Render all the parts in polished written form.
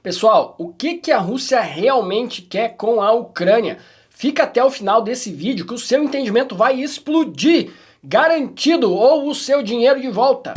Pessoal, o que a Rússia realmente quer com a Ucrânia? Fica até o final desse vídeo que o seu entendimento vai explodir, garantido, ou o seu dinheiro de volta.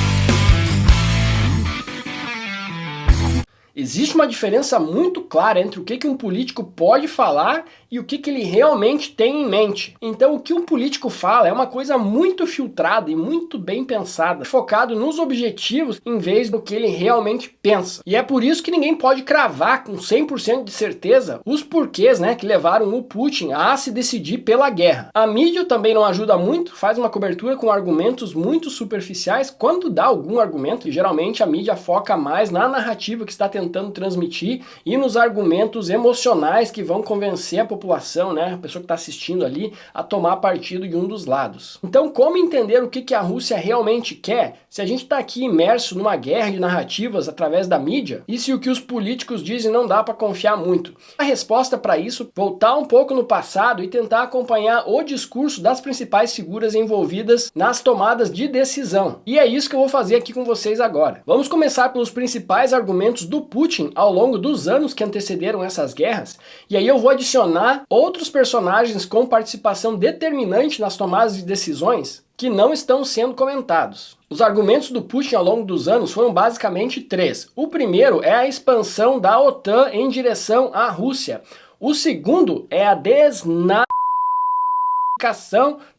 Existe uma diferença muito clara entre o que um político pode falar e o que ele realmente tem em mente. Então o que um político fala é uma coisa muito filtrada e muito bem pensada, focado nos objetivos em vez do que ele realmente pensa. E é por isso que ninguém pode cravar com 100% de certeza os porquês, que levaram o Putin a se decidir pela guerra. A mídia também não ajuda muito, faz uma cobertura com argumentos muito superficiais. Quando dá algum argumento, geralmente a mídia foca mais na narrativa que está tentando transmitir e nos argumentos emocionais que vão convencer a população, a pessoa que está assistindo ali, a tomar partido de um dos lados. Então, como entender o que a Rússia realmente quer, se a gente está aqui imerso numa guerra de narrativas através da mídia, e se o que os políticos dizem não dá para confiar muito? A resposta para isso, voltar um pouco no passado e tentar acompanhar o discurso das principais figuras envolvidas nas tomadas de decisão. E é isso que eu vou fazer aqui com vocês agora. Vamos começar pelos principais argumentos do Putin ao longo dos anos que antecederam essas guerras, e aí eu vou adicionar outros personagens com participação determinante nas tomadas de decisões que não estão sendo comentados. Os argumentos do Putin ao longo dos anos foram basicamente três. O primeiro é a expansão da OTAN em direção à Rússia. O segundo é a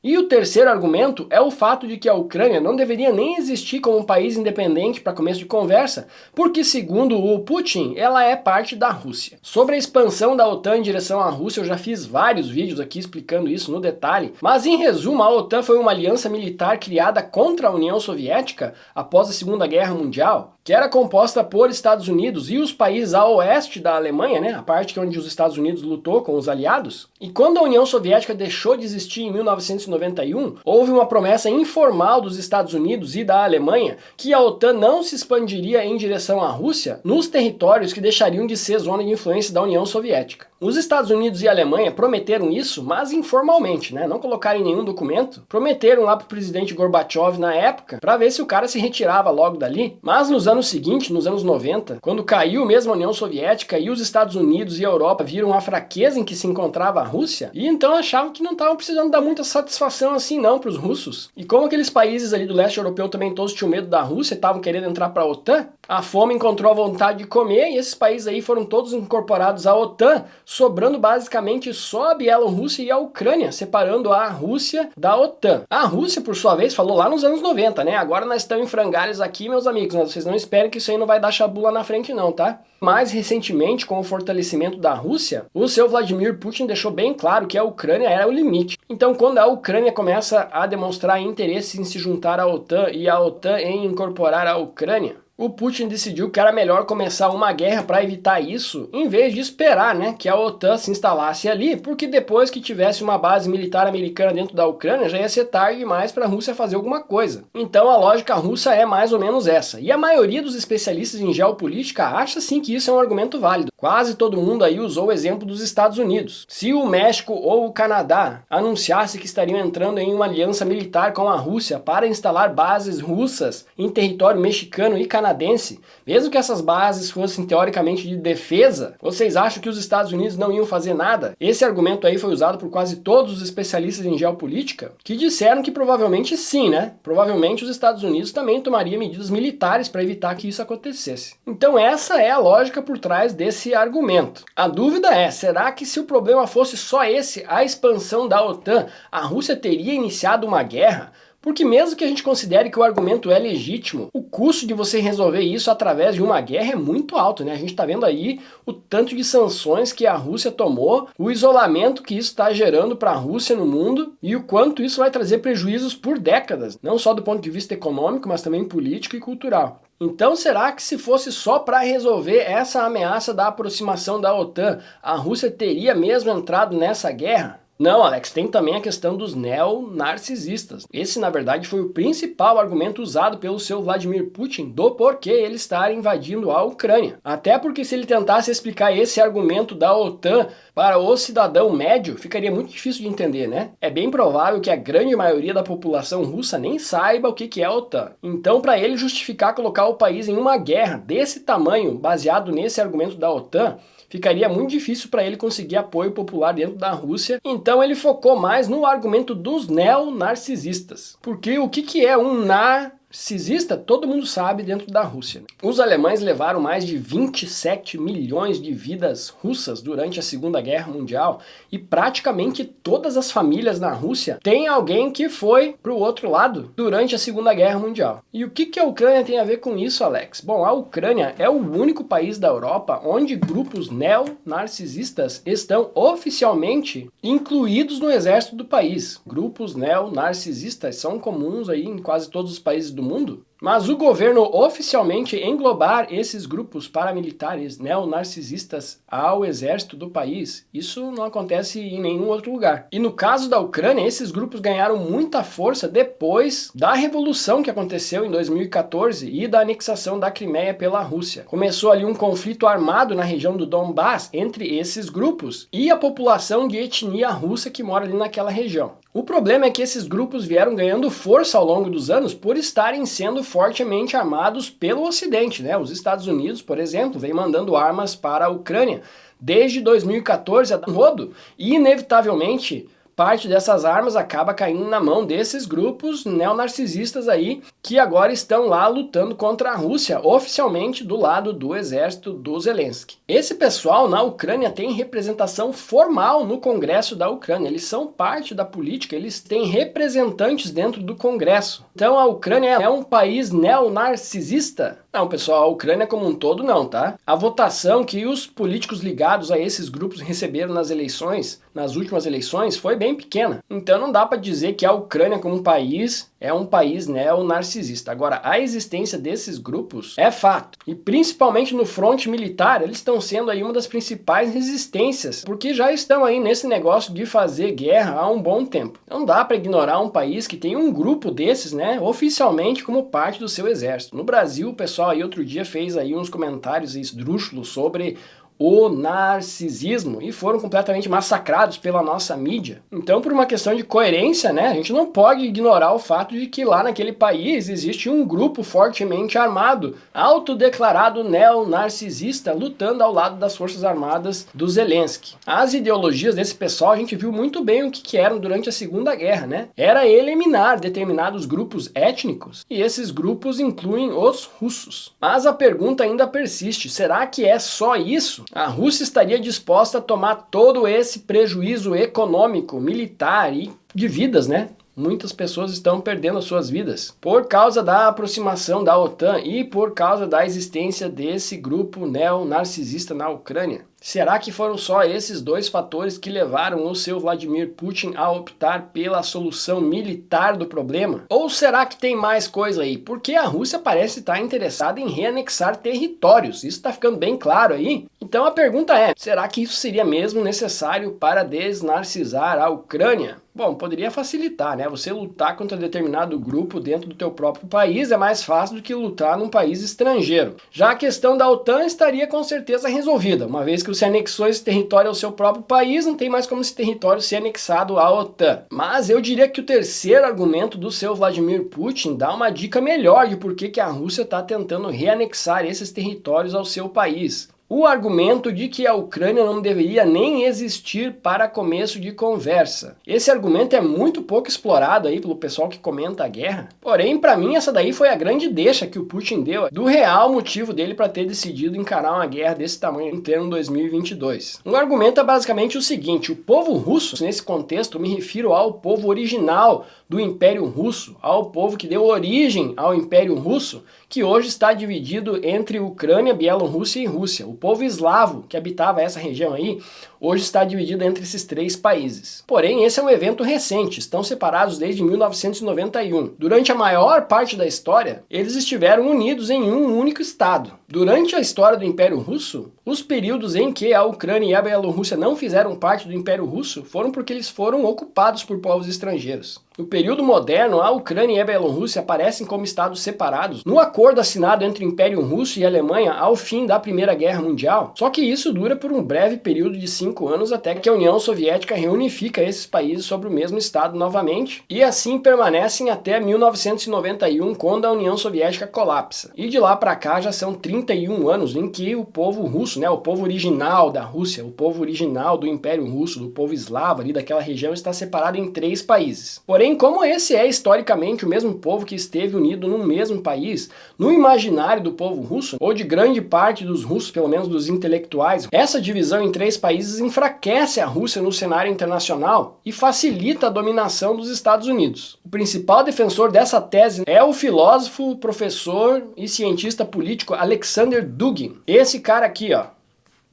e o terceiro argumento é o fato de que a Ucrânia não deveria nem existir como um país independente para começo de conversa, porque segundo o Putin, ela é parte da Rússia. Sobre a expansão da OTAN em direção à Rússia, eu já fiz vários vídeos aqui explicando isso no detalhe, mas em resumo, a OTAN foi uma aliança militar criada contra a União Soviética após a Segunda Guerra Mundial, que era composta por Estados Unidos e os países a oeste da Alemanha, a parte onde os Estados Unidos lutou com os aliados. E quando a União Soviética deixou de existir em 1991, houve uma promessa informal dos Estados Unidos e da Alemanha que a OTAN não se expandiria em direção à Rússia nos territórios que deixariam de ser zona de influência da União Soviética. Os Estados Unidos e a Alemanha prometeram isso, mas informalmente, não colocaram em nenhum documento. Prometeram lá para o presidente Gorbachev na época, para ver se o cara se retirava logo dali. Mas nos anos seguintes, nos anos 90, quando caiu mesmo a União Soviética e os Estados Unidos e a Europa viram a fraqueza em que se encontrava a Rússia, e então achavam que não estavam precisando dar muita satisfação assim não para os russos. E como aqueles países ali do leste europeu também todos tinham medo da Rússia e estavam querendo entrar para a OTAN, a fome encontrou a vontade de comer e esses países aí foram todos incorporados à OTAN, sobrando basicamente só a Bielorrússia e a Ucrânia, separando a Rússia da OTAN. A Rússia, por sua vez, falou lá nos anos 90, agora nós estamos em frangalhos aqui, meus amigos, mas vocês não esperem que isso aí não vai dar chabu lá na frente não, tá? Mais recentemente, com o fortalecimento da Rússia, o seu Vladimir Putin deixou bem claro que a Ucrânia era o limite. Então, quando a Ucrânia começa a demonstrar interesse em se juntar à OTAN e a OTAN em incorporar a Ucrânia, o Putin decidiu que era melhor começar uma guerra para evitar isso, em vez de esperar que a OTAN se instalasse ali, porque depois que tivesse uma base militar americana dentro da Ucrânia, já ia ser tarde demais para a Rússia fazer alguma coisa. Então a lógica russa é mais ou menos essa. E a maioria dos especialistas em geopolítica acha sim que isso é um argumento válido. Quase todo mundo aí usou o exemplo dos Estados Unidos. Se o México ou o Canadá anunciasse que estariam entrando em uma aliança militar com a Rússia para instalar bases russas em território mexicano e canadense, mesmo que essas bases fossem teoricamente de defesa, vocês acham que os Estados Unidos não iam fazer nada? Esse argumento aí foi usado por quase todos os especialistas em geopolítica, que disseram que provavelmente sim, Provavelmente os Estados Unidos também tomariam medidas militares para evitar que isso acontecesse. Então essa é a lógica por trás desse argumento. A dúvida é, será que se o problema fosse só esse, a expansão da OTAN, a Rússia teria iniciado uma guerra? Porque mesmo que a gente considere que o argumento é legítimo, o custo de você resolver isso através de uma guerra é muito alto, A gente está vendo aí o tanto de sanções que a Rússia tomou, o isolamento que isso está gerando para a Rússia no mundo e o quanto isso vai trazer prejuízos por décadas, não só do ponto de vista econômico, mas também político e cultural. Então será que se fosse só para resolver essa ameaça da aproximação da OTAN, a Rússia teria mesmo entrado nessa guerra? Não, Alex, tem também a questão dos neonarcisistas. Esse, na verdade, foi o principal argumento usado pelo seu Vladimir Putin do porquê ele estar invadindo a Ucrânia. Até porque se ele tentasse explicar esse argumento da OTAN para o cidadão médio, ficaria muito difícil de entender, né? É bem provável que a grande maioria da população russa nem saiba o que é a OTAN. Então, para ele justificar colocar o país em uma guerra desse tamanho, baseado nesse argumento da OTAN, ficaria muito difícil para ele conseguir apoio popular dentro da Rússia. Então ele focou mais no argumento dos neonarcisistas. Porque o que é um narcisista, todo mundo sabe dentro da Rússia. Os alemães levaram mais de 27 milhões de vidas russas durante a Segunda Guerra Mundial e praticamente todas as famílias na Rússia têm alguém que foi para o outro lado durante a Segunda Guerra Mundial. E o que a Ucrânia tem a ver com isso, Alex? Bom, a Ucrânia é o único país da Europa onde grupos neonarcisistas estão oficialmente incluídos no exército do país. Grupos neonarcisistas são comuns aí em quase todos os países do mundo, mas o governo oficialmente englobar esses grupos paramilitares neonarcisistas ao exército do país, isso não acontece em nenhum outro lugar. E no caso da Ucrânia, esses grupos ganharam muita força depois da revolução que aconteceu em 2014 e da anexação da Crimeia pela Rússia. Começou ali um conflito armado na região do Donbass entre esses grupos e a população de etnia russa que mora ali naquela região. O problema é que esses grupos vieram ganhando força ao longo dos anos por estarem sendo fortemente armados pelo Ocidente, né? Os Estados Unidos, por exemplo, vem mandando armas para a Ucrânia desde 2014 a rodo e, inevitavelmente, parte dessas armas acaba caindo na mão desses grupos neonarcisistas aí, que agora estão lá lutando contra a Rússia, oficialmente do lado do exército do Zelensky. Esse pessoal na Ucrânia tem representação formal no Congresso da Ucrânia, eles são parte da política, eles têm representantes dentro do Congresso. Então a Ucrânia é um país neonarcisista? Não, pessoal, a Ucrânia como um todo não, tá? A votação que os políticos ligados a esses grupos receberam nas eleições, nas últimas eleições, foi bem pequena. Então não dá para dizer que a Ucrânia como país é um país neonarcisista. Agora, a existência desses grupos é fato. E principalmente no fronte militar, eles estão sendo aí uma das principais resistências, porque já estão aí nesse negócio de fazer guerra há um bom tempo. Não dá para ignorar um país que tem um grupo desses, né, oficialmente como parte do seu exército. No Brasil, o pessoal aí outro dia fez aí uns comentários esdrúxulos sobre o narcisismo e foram completamente massacrados pela nossa mídia. Então, por uma questão de coerência, né, a gente não pode ignorar o fato de que lá naquele país existe um grupo fortemente armado, autodeclarado neonarcisista, lutando ao lado das Forças Armadas do Zelensky. As ideologias desse pessoal a gente viu muito bem o que eram durante a Segunda Guerra, né? Era eliminar determinados grupos étnicos e esses grupos incluem os russos. Mas a pergunta ainda persiste, será que é só isso? A Rússia estaria disposta a tomar todo esse prejuízo econômico, militar e de vidas, né? Muitas pessoas estão perdendo as suas vidas por causa da aproximação da OTAN e por causa da existência desse grupo neonarcisista na Ucrânia. Será que foram só esses dois fatores que levaram o seu Vladimir Putin a optar pela solução militar do problema? Ou será que tem mais coisa aí? Porque a Rússia parece estar interessada em reanexar territórios, isso está ficando bem claro aí. Então a pergunta é, será que isso seria mesmo necessário para desnarcisar a Ucrânia? Bom, poderia facilitar, né? Você lutar contra determinado grupo dentro do teu próprio país é mais fácil do que lutar num país estrangeiro. Já a questão da OTAN estaria com certeza resolvida, uma vez que você anexou esse território ao seu próprio país, não tem mais como esse território ser anexado à OTAN. Mas eu diria que o terceiro argumento do seu Vladimir Putin dá uma dica melhor de por que a Rússia está tentando reanexar esses territórios ao seu país. O argumento de que a Ucrânia não deveria nem existir para começo de conversa. Esse argumento é muito pouco explorado aí pelo pessoal que comenta a guerra. Porém, para mim, essa daí foi a grande deixa que o Putin deu do real motivo dele para ter decidido encarar uma guerra desse tamanho em pleno 2022. O argumento é basicamente o seguinte, o povo russo, nesse contexto, me refiro ao povo original do Império Russo, ao povo que deu origem ao Império Russo, que hoje está dividido entre Ucrânia, Bielorrússia e Rússia. O povo eslavo que habitava essa região aí, hoje está dividida entre esses 3 países. Porém, esse é um evento recente, estão separados desde 1991. Durante a maior parte da história, eles estiveram unidos em um único estado. Durante a história do Império Russo, os períodos em que a Ucrânia e a Bielorrússia não fizeram parte do Império Russo foram porque eles foram ocupados por povos estrangeiros. No período moderno, a Ucrânia e a Bielorrússia aparecem como estados separados no acordo assinado entre o Império Russo e a Alemanha ao fim da Primeira Guerra Mundial, só que isso dura por um breve período de 5 anos até que a União Soviética reunifica esses países sobre o mesmo estado novamente, e assim permanecem até 1991, quando a União Soviética colapsa. E de lá para cá já são 31 anos em que o povo russo, o povo original da Rússia, o povo original do Império Russo, do povo eslavo ali daquela região, está separado em 3 países. Porém, como esse é historicamente o mesmo povo que esteve unido num mesmo país, no imaginário do povo russo, ou de grande parte dos russos, pelo menos dos intelectuais, essa divisão em 3 países enfraquece a Rússia no cenário internacional e facilita a dominação dos Estados Unidos. O principal defensor dessa tese é o filósofo, professor e cientista político Alexander Dugin. Esse cara aqui, ó.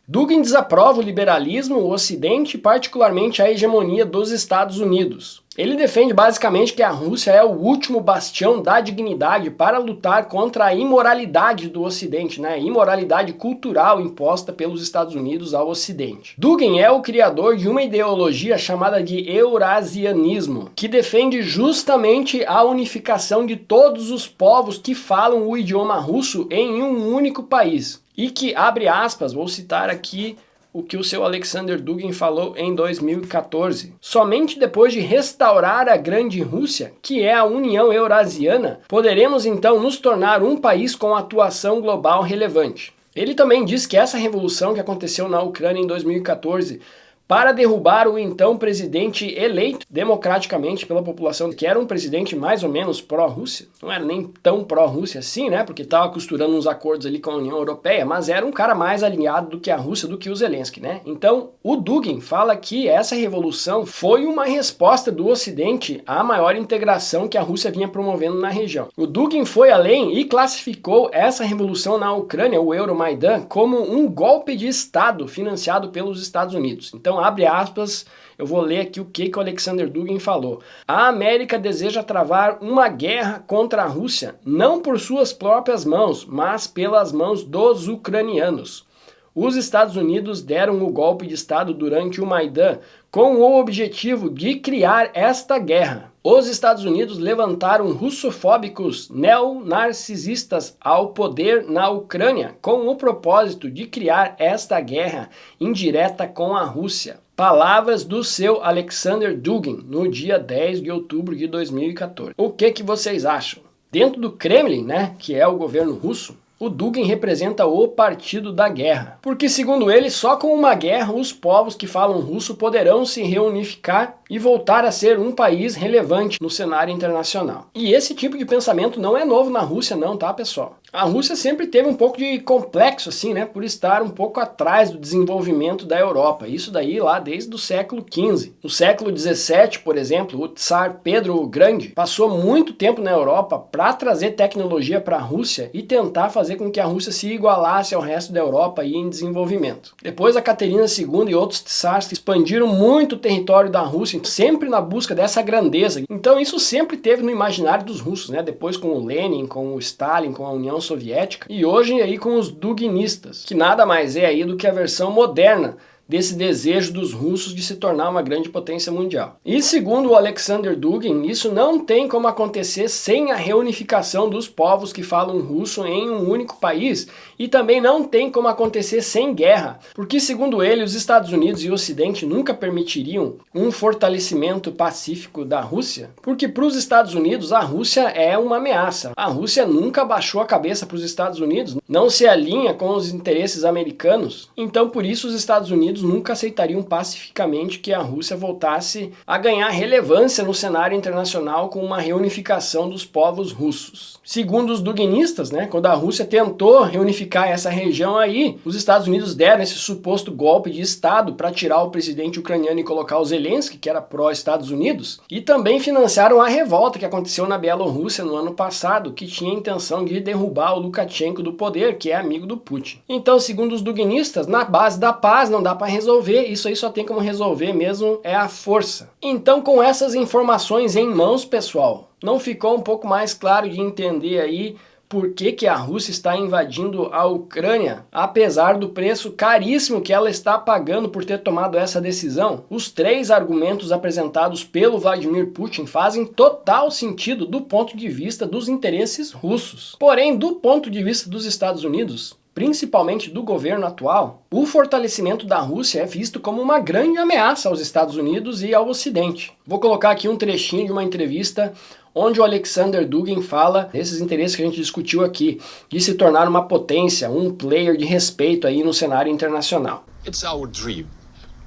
Dugin desaprova o liberalismo, o Ocidente e particularmente a hegemonia dos Estados Unidos. Ele defende basicamente que a Rússia é o último bastião da dignidade para lutar contra a imoralidade do Ocidente, a imoralidade cultural imposta pelos Estados Unidos ao Ocidente. Dugin é o criador de uma ideologia chamada de eurasianismo, que defende justamente a unificação de todos os povos que falam o idioma russo em um único país. E que, abre aspas, vou citar aqui o que o seu Alexander Dugin falou em 2014. Somente depois de restaurar a Grande Rússia, que é a União Eurasiana, poderemos então nos tornar um país com atuação global relevante. Ele também diz que essa revolução que aconteceu na Ucrânia em 2014 para derrubar o então presidente eleito democraticamente pela população, que era um presidente mais ou menos pró-Rússia, não era nem tão pró-Rússia assim, porque estava costurando uns acordos ali com a União Europeia, mas era um cara mais alinhado do que a Rússia, do que o Zelensky, Então, o Dugin fala que essa revolução foi uma resposta do Ocidente à maior integração que a Rússia vinha promovendo na região. O Dugin foi além e classificou essa revolução na Ucrânia, o Euromaidan, como um golpe de Estado financiado pelos Estados Unidos. Então, abre aspas, eu vou ler aqui o que o Alexander Dugin falou. A América deseja travar uma guerra contra a Rússia, não por suas próprias mãos, mas pelas mãos dos ucranianos. Os Estados Unidos deram o golpe de Estado durante o Maidan com o objetivo de criar esta guerra. Os Estados Unidos levantaram russofóbicos neonarcisistas ao poder na Ucrânia com o propósito de criar esta guerra indireta com a Rússia. Palavras do seu Alexander Dugin no dia 10 de outubro de 2014. O que vocês acham? Dentro do Kremlin, que é o governo russo, o Dugin representa o partido da guerra. Porque, segundo ele, só com uma guerra os povos que falam russo poderão se reunificar e voltar a ser um país relevante no cenário internacional. E esse tipo de pensamento não é novo na Rússia não, tá, pessoal? A Rússia sempre teve um pouco de complexo, assim, por estar um pouco atrás do desenvolvimento da Europa. Isso daí lá desde o século XV. No século XVII, por exemplo, o Tsar Pedro o Grande passou muito tempo na Europa para trazer tecnologia para a Rússia e tentar fazer com que a Rússia se igualasse ao resto da Europa e em desenvolvimento. Depois a Caterina II e outros tsars expandiram muito o território da Rússia, sempre na busca dessa grandeza. Então isso sempre teve no imaginário dos russos, depois com o Lenin, com o Stalin, com a União Soviética e hoje aí com os duguinistas, que nada mais é aí do que a versão moderna desse desejo dos russos de se tornar uma grande potência mundial. E segundo o Alexander Dugin, isso não tem como acontecer sem a reunificação dos povos que falam russo em um único país e também não tem como acontecer sem guerra, porque segundo ele, os Estados Unidos e o Ocidente nunca permitiriam um fortalecimento pacífico da Rússia, porque para os Estados Unidos a Rússia é uma ameaça. A Rússia nunca baixou a cabeça para os Estados Unidos, não se alinha com os interesses americanos, então por isso os Estados Unidos nunca aceitariam pacificamente que a Rússia voltasse a ganhar relevância no cenário internacional com uma reunificação dos povos russos. Segundo os duguinistas, quando a Rússia tentou reunificar essa região aí, os Estados Unidos deram esse suposto golpe de Estado para tirar o presidente ucraniano e colocar o Zelensky, que era pró-Estados Unidos, e também financiaram a revolta que aconteceu na Bielorrússia no ano passado, que tinha a intenção de derrubar o Lukashenko do poder, que é amigo do Putin. Então, segundo os duguinistas, na base da paz não dá para vai resolver, isso aí só tem como resolver mesmo é a força. Então, com essas informações em mãos, pessoal, não ficou um pouco mais claro de entender aí por que a Rússia está invadindo a Ucrânia, apesar do preço caríssimo que ela está pagando por ter tomado essa decisão? Os 3 argumentos apresentados pelo Vladimir Putin fazem total sentido do ponto de vista dos interesses russos. Porém, do ponto de vista dos Estados Unidos, principalmente do governo atual, o fortalecimento da Rússia é visto como uma grande ameaça aos Estados Unidos e ao Ocidente. Vou colocar aqui um trechinho de uma entrevista onde o Alexander Dugin fala desses interesses que a gente discutiu aqui, de se tornar uma potência, um player de respeito aí no cenário internacional. It's our dream,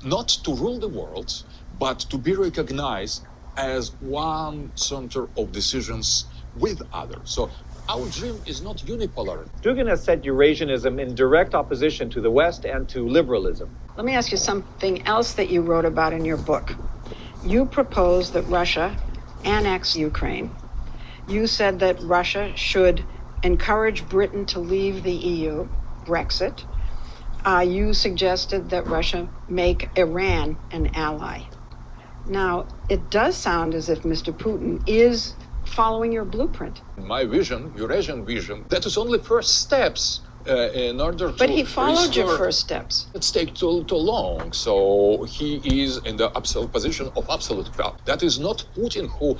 not to rule the world, but to be recognized as one center of decisions with others. So our dream is not unipolar. Dugin has set Eurasianism in direct opposition to the West and to liberalism. Let me ask you something else that you wrote about in your book. You proposed that Russia annex Ukraine. You said that Russia should encourage Britain to leave the EU, Brexit. You suggested that Russia make Iran an ally. Now, it does sound as if Mr. Putin is following your blueprint. My vision, Eurasian vision, that is only first steps in order to... But he followed your first steps. It's take too long, so he is in the absolute position of absolute power. That is not Putin who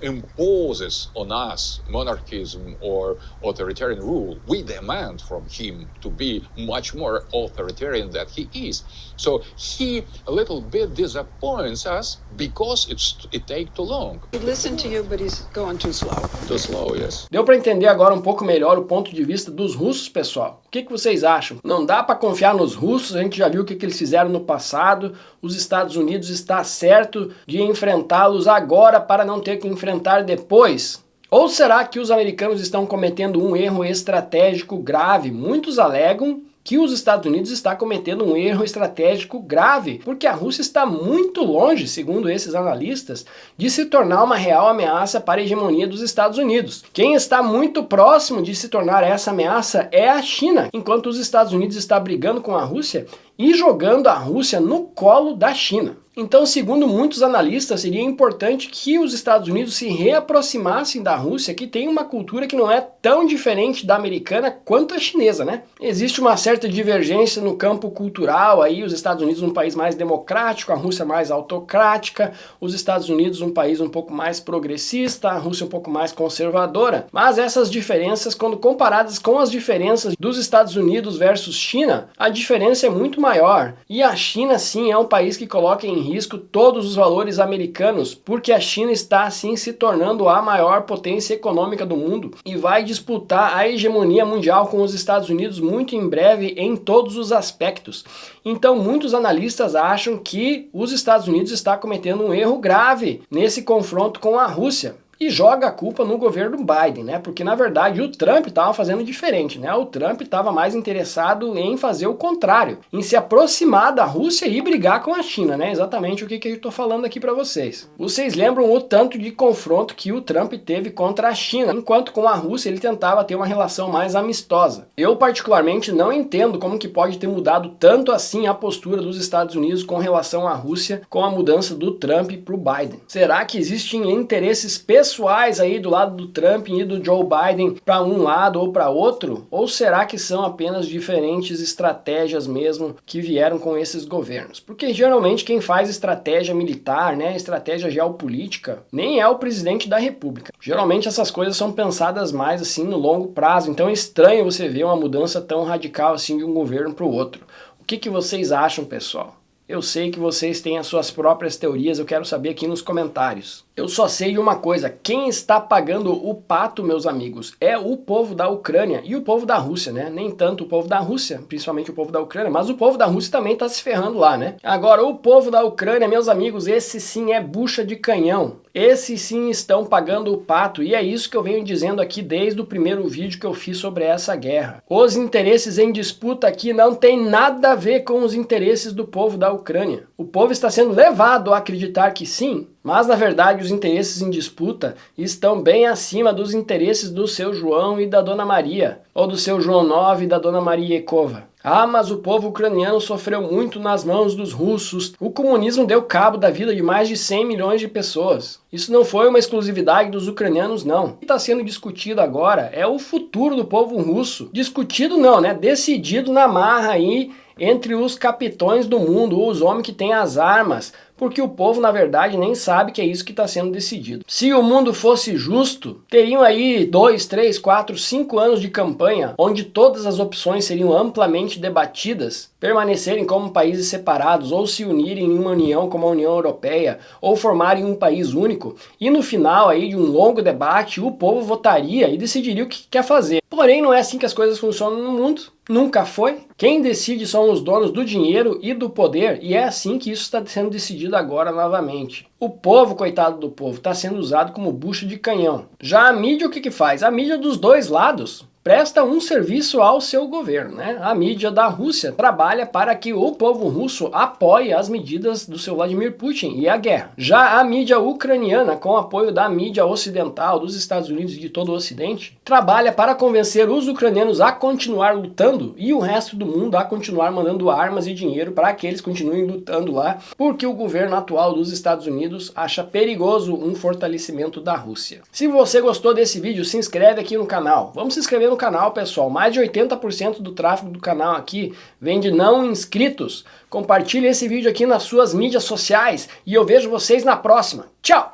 imposes on us monarchism or authoritarian rule. We demand from him to be much more authoritarian than he is. So he a little bit disappoints us because it takes too long. He listened to you, but he's going too slow. Too slow, yes. Deu para entender agora um pouco melhor o ponto de vista dos russos, pessoal? O que vocês acham? Não dá para confiar nos russos, a gente já viu o que eles fizeram no passado, os Estados Unidos está certo de enfrentá-los agora para não ter que enfrentar depois? Ou será que os americanos estão cometendo um erro estratégico grave? Muitos alegam que os Estados Unidos está cometendo um erro estratégico grave, porque a Rússia está muito longe, segundo esses analistas, de se tornar uma real ameaça para a hegemonia dos Estados Unidos. Quem está muito próximo de se tornar essa ameaça é a China, enquanto os Estados Unidos está brigando com a Rússia e jogando a Rússia no colo da China. Então, segundo muitos analistas, seria importante que os Estados Unidos se reaproximassem da Rússia, que tem uma cultura que não é tão diferente da americana quanto a chinesa, né? Existe uma certa divergência no campo cultural, aí os Estados Unidos um país mais democrático, a Rússia mais autocrática, os Estados Unidos um país um pouco mais progressista, a Rússia um pouco mais conservadora. Mas essas diferenças, quando comparadas com as diferenças dos Estados Unidos versus China, a diferença é muito maior. E a China, sim, é um país que coloca em risco todos os valores americanos, porque a China está assim se tornando a maior potência econômica do mundo e vai disputar a hegemonia mundial com os Estados Unidos muito em breve em todos os aspectos. Então muitos analistas acham que os Estados Unidos está cometendo um erro grave nesse confronto com a Rússia. E joga a culpa no governo Biden, né? Porque na verdade o Trump estava fazendo diferente, né? O Trump estava mais interessado em fazer o contrário, em se aproximar da Rússia e brigar com a China, né? Exatamente o que eu estou falando aqui para vocês. Vocês lembram o tanto de confronto que o Trump teve contra a China, enquanto com a Rússia ele tentava ter uma relação mais amistosa. Eu particularmente não entendo como que pode ter mudado tanto assim a postura dos Estados Unidos com relação à Rússia com a mudança do Trump para o Biden. Será que existem interesses pessoais aí do lado do Trump e do Joe Biden para um lado ou para outro? Ou será que são apenas diferentes estratégias mesmo que vieram com esses governos? Porque geralmente quem faz estratégia militar, né, estratégia geopolítica, nem é o presidente da República. Geralmente essas coisas são pensadas mais assim no longo prazo, então é estranho você ver uma mudança tão radical assim de um governo para o outro. O que vocês acham, pessoal? Eu sei que vocês têm as suas próprias teorias, eu quero saber aqui nos comentários. Eu só sei de uma coisa, quem está pagando o pato, meus amigos, é o povo da Ucrânia e o povo da Rússia, né? Nem tanto o povo da Rússia, principalmente o povo da Ucrânia, mas o povo da Rússia também está se ferrando lá, né? Agora, o povo da Ucrânia, meus amigos, esse sim é bucha de canhão. Esses sim estão pagando o pato, e é isso que eu venho dizendo aqui desde o primeiro vídeo que eu fiz sobre essa guerra. Os interesses em disputa aqui não tem nada a ver com os interesses do povo da Ucrânia. O povo está sendo levado a acreditar que sim, mas na verdade os interesses em disputa estão bem acima dos interesses do seu João e da Dona Maria, ou do seu João 9 e da Dona Maria Ekova. Ah, mas o povo ucraniano sofreu muito nas mãos dos russos. O comunismo deu cabo da vida de mais de 100 milhões de pessoas. Isso não foi uma exclusividade dos ucranianos, não. O que está sendo discutido agora é o futuro do povo russo. Discutido não, né? Decidido na marra aí entre os capitões do mundo, ou os homens que têm as armas, porque o povo, na verdade, nem sabe que é isso que está sendo decidido. Se o mundo fosse justo, teriam aí 2, 3, 4, 5 anos de campanha, onde todas as opções seriam amplamente debatidas, permanecerem como países separados, ou se unirem em uma união como a União Europeia, ou formarem um país único, e no final aí de um longo debate, o povo votaria e decidiria o que quer fazer. Porém, não é assim que as coisas funcionam no mundo. Nunca foi. Quem decide são os donos do dinheiro e do poder, e é assim que isso está sendo decidido agora novamente. O povo, coitado do povo, está sendo usado como bucho de canhão. Já a mídia o que faz? A mídia dos dois lados presta um serviço ao seu governo, né? A mídia da Rússia trabalha para que o povo russo apoie as medidas do seu Vladimir Putin e a guerra. Já a mídia ucraniana, com apoio da mídia ocidental, dos Estados Unidos e de todo o Ocidente, trabalha para convencer os ucranianos a continuar lutando e o resto do mundo a continuar mandando armas e dinheiro para que eles continuem lutando lá, porque o governo atual dos Estados Unidos acha perigoso um fortalecimento da Rússia. Se você gostou desse vídeo, se inscreve aqui no canal. Vamos se inscrever no canal, pessoal. Mais de 80% do tráfego do canal aqui vem de não inscritos. Compartilhe esse vídeo aqui nas suas mídias sociais e eu vejo vocês na próxima. Tchau!